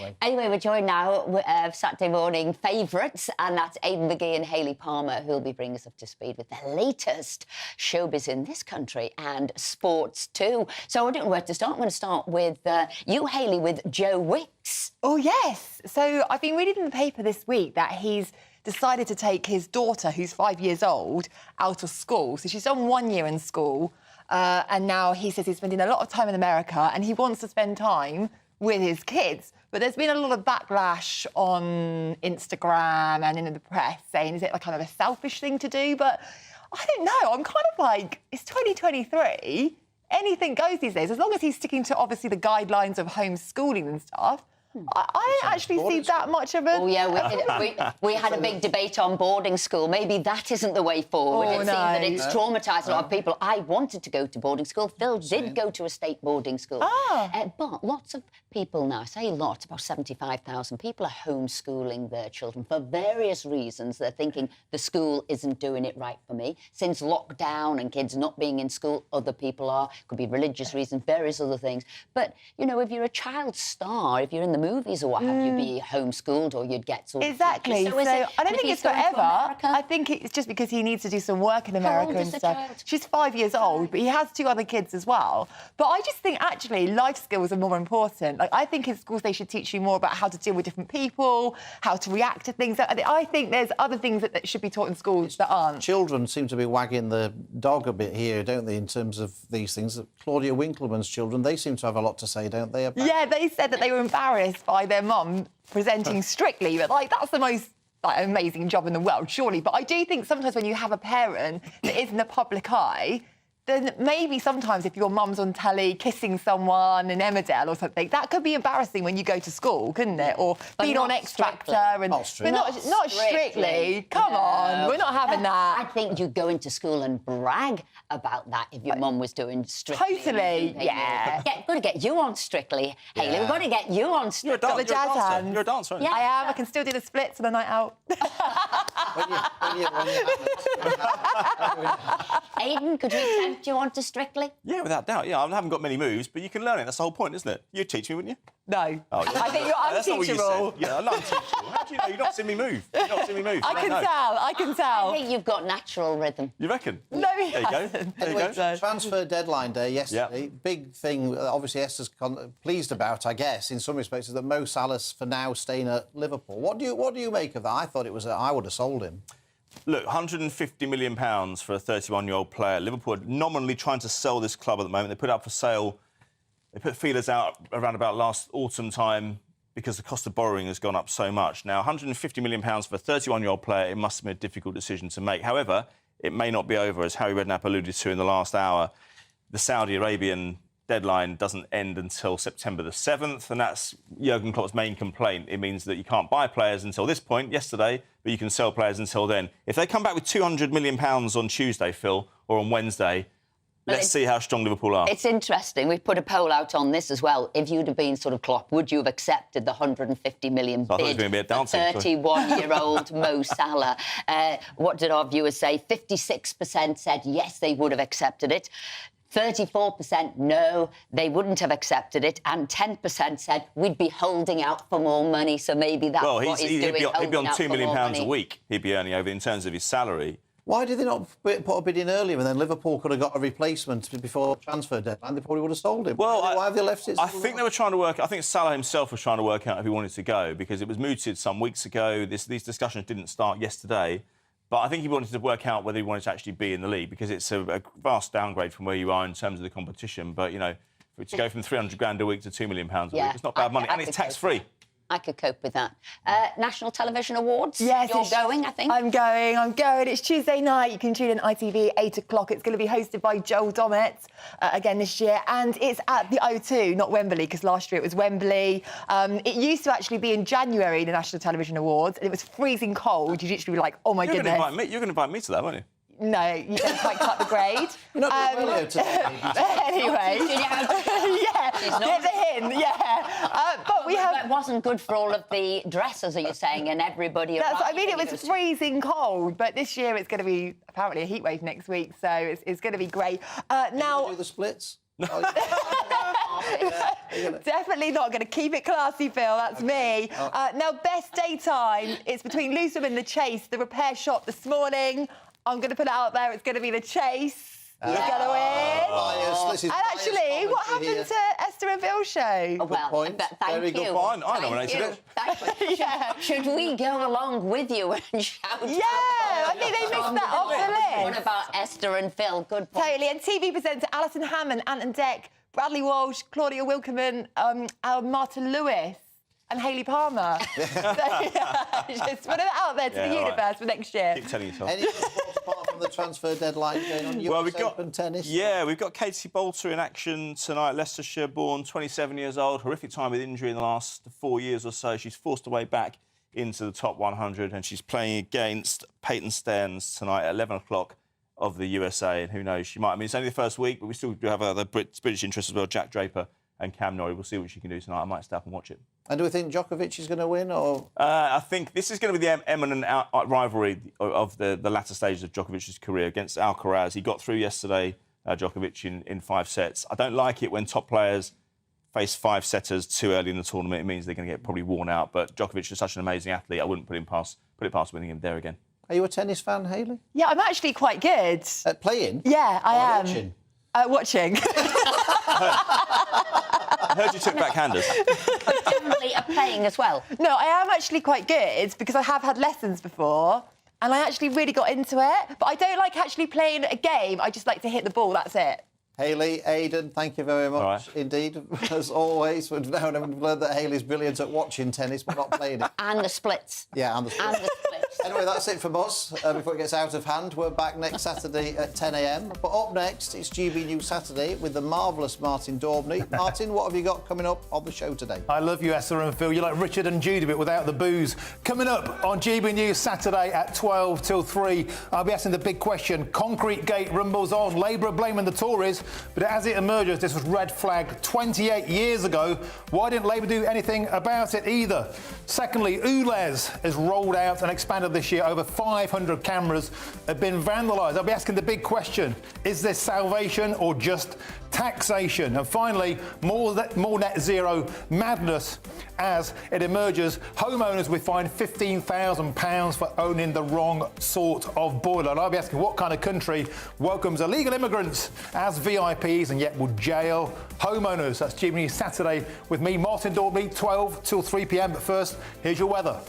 Exactly. Anyway, we're joined now with Saturday morning favourites, and that's Aidan McGee and Hayley Palmer, who'll be bringing us up to speed with the latest showbiz in this country and sports too. So I don't know where to start. I'm going to start with you, Hayley, with Joe Wicks. Oh, yes. So I've been reading in the paper this week that he's decided to take his daughter, who's 5 years old, out of school. So she's done 1 year in school, and now he says he's spending a lot of time in America and he wants to spend time with his kids. But there's been a lot of backlash on Instagram and in the press saying, is it like kind of a selfish thing to do? But I don't know. I'm kind of like, it's 2023. Anything goes these days. As long as he's sticking to, obviously, the guidelines of homeschooling and stuff, I don't actually see that much of a... Oh, yeah, we had a big debate on boarding school. Maybe that isn't the way forward. It seems that it's traumatised a lot of people. I wanted to go to boarding school. Phil did go to a state boarding school. But lots of people now, I say lots, about 75,000 people are homeschooling their children for various reasons. They're thinking the school isn't doing it right for me. Since lockdown and kids not being in school, other people are. Could be religious reasons, various other things. But, you know, if you're a child star, if you're in the movies or what have you, be homeschooled or you'd get sort of... Exactly. So I don't think it's forever. I think it's just because he needs to do some work in America and stuff. She's 5 years old, but he has 2 other kids as well. But I just think, actually, life skills are more important. Like, I think in schools they should teach you more about how to deal with different people, how to react to things. I think there's other things that should be taught in schools that aren't. Children seem to be wagging the dog a bit here, don't they, in terms of these things. Claudia Winkleman's children, they seem to have a lot to say, don't they? About... Yeah, they said that they were embarrassed by their mum presenting Strictly, but, like, that's the most amazing job in the world, surely. But I do think sometimes when you have a parent that is in the public eye, then maybe sometimes if your mum's on telly kissing someone in Emmerdale or something, that could be embarrassing when you go to school, couldn't it? Or being on X Factor and... Not strictly. Come on, we're not having that. I think you'd go into school and brag about that if your mum was doing Strictly. Totally, yeah. Got to get you on Strictly, Hayley. We've got to get you on Strictly. Got the jazz hands. You're a dancer, aren't you? Yeah. I am. I can still do the splits on a night out. Aidan, could we tempt you on to Strictly? Yeah, without doubt. Yeah, I haven't got many moves, but you can learn it. That's the whole point, isn't it? You'd teach me, wouldn't you? No. Oh, yeah. I think you're That's not what you unteachable. said. Yeah, I'm unteachable. How do you know? You've not seen me move. You've not seen me move. I can tell. I think you've got natural rhythm. You reckon? No, he There you go. hasn't. There you Anyway, go. transfer deadline day yesterday. Yep. Big thing, obviously, Esther's pleased about, I guess, in some respects, is that Mo Salah's for now staying at Liverpool. What do you make of that? I thought it was... I would have sold him. Look, £150 million for a 31-year-old player. Liverpool are nominally trying to sell this club at the moment. They put up for sale... They put feelers out around about last autumn time because the cost of borrowing has gone up so much. Now, £150 million for a 31-year-old player, it must have been a difficult decision to make. However, it may not be over, as Harry Redknapp alluded to in the last hour. The Saudi Arabian deadline doesn't end until September the 7th, and that's Jurgen Klopp's main complaint. It means that you can't buy players until this point, yesterday, but you can sell players until then. If they come back with £200 million on Tuesday, Phil, or on Wednesday... Let's see how strong Liverpool are. It's interesting. We've put a poll out on this as well. If you'd have been sort of Klopp, would you have accepted the £150 million bid for 31-year-old Mo Salah? What did our viewers say? 56% said yes, they would have accepted it. 34% no, they wouldn't have accepted it, and 10% said we'd be holding out for more money. So maybe that's what he's doing. He'd be on £2 million a week. He'd be earning over in terms of his salary. Why did they not put a bid in earlier and then Liverpool could have got a replacement before the transfer deadline? They probably would have sold him. Well, why have they left it? I think they were trying to work... I think Salah himself was trying to work out if he wanted to go because it was mooted some weeks ago. These discussions didn't start yesterday. But I think he wanted to work out whether he wanted to actually be in the league because it's a vast downgrade from where you are in terms of the competition. But, you know, to go from 300 grand a week to £2 million a week, it's not bad money. And it's tax-free. I could cope with that. National Television Awards? Yes. You're going, I think? I'm going. It's Tuesday night. You can tune in ITV, 8 o'clock. It's going to be hosted by Joel Dommett again this year. And it's at the O2, not Wembley, because last year it was Wembley. It used to actually be in January, the National Television Awards, and it was freezing cold. You'd literally be like, oh, my goodness. You're going to invite me to that, won't you? No, you don't quite cut the grade. You're not doing well today. Anyway, yeah, get the hint, yeah. But we have... It wasn't good for all of the dressers, are you saying, and everybody... That's, I mean, it was freezing cold, but this year it's going to be apparently a heatwave next week, so it's going to be great. Now... Do the splits? Definitely not going to keep it classy, Phil. That's me. Now, best daytime. It's between Lucy and The Chase, the repair shop this morning. I'm going to put it out there. It's going to be The Chase. He's going to win. And actually, what happened to Esther and Phil's show? Oh, well, point. thank Very you. good point. I nominated it. Thank you. Should we go along with you and shout? Yeah, I think they missed that off the What list. about Esther and Phil? Good point. Totally. And TV presenter Alison Hammond, Ant and Dec, Bradley Walsh, Claudia Wilkerman, Martha Lewis, and Hayley Palmer. Just put it out there to the universe for next year. Keep telling yourself. Any sports apart from the transfer deadline going on? Well, US Open tennis? Yeah, we've got Katie Bolter in action tonight. Leicestershire born, 27 years old. Horrific time with injury in the last 4 years or so. She's forced her way back into the top 100 and she's playing against Peyton Stearns tonight at 11 o'clock of the USA. And who knows, she might... I mean, it's only the first week, but we still do have other British interests as well. Jack Draper and Cam Norrie. We'll see what she can do tonight. I might stay up and watch it. And do we think Djokovic is going to win, or...? I think this is going to be the eminent rivalry of the latter stages of Djokovic's career against Alcaraz. He got through yesterday, Djokovic, in 5 sets. I don't like it when top players face 5-setters too early in the tournament. It means they're going to get probably worn out. But Djokovic is such an amazing athlete, I wouldn't put it past winning him there again. Are you a tennis fan, Hayley? Yeah, I'm actually quite good. At playing? Yeah, I am. Watching? Watching. I heard you took backhanders. Definitely are playing as well. No, I am actually quite good because I have had lessons before and I actually really got into it. But I don't like actually playing a game. I just like to hit the ball, that's it. Hayley, Aidan, thank you very much right. indeed. As always, we've now learned that Hayley's brilliant at watching tennis but not playing it. And the splits. Yeah, and the And the splits. Anyway, that's it from us. Before it gets out of hand, we're back next Saturday at 10 a.m. But up next, it's GB News Saturday with the marvellous Martin Daubney. Martin, what have you got coming up on the show today? I love you, Esther and Phil. You're like Richard and Judy, but without the booze. Coming up on GB News Saturday at 12 till 3, I'll be asking the big question. Concrete Gate rumbles on. Labour are blaming the Tories, but as it emerges, this was red flagged 28 years ago. Why didn't Labour do anything about it either? Secondly, ULEZ has rolled out and expanded this year. Over 500 cameras have been vandalised. I'll be asking the big question, is this salvation or just taxation? And finally, more net zero madness as it emerges. Homeowners will find £15,000 for owning the wrong sort of boiler. And I'll be asking what kind of country welcomes illegal immigrants as VIPs and yet will jail homeowners. That's GB News Saturday with me, Martin Daubney, 12 till 3 p.m. But first, here's your weather.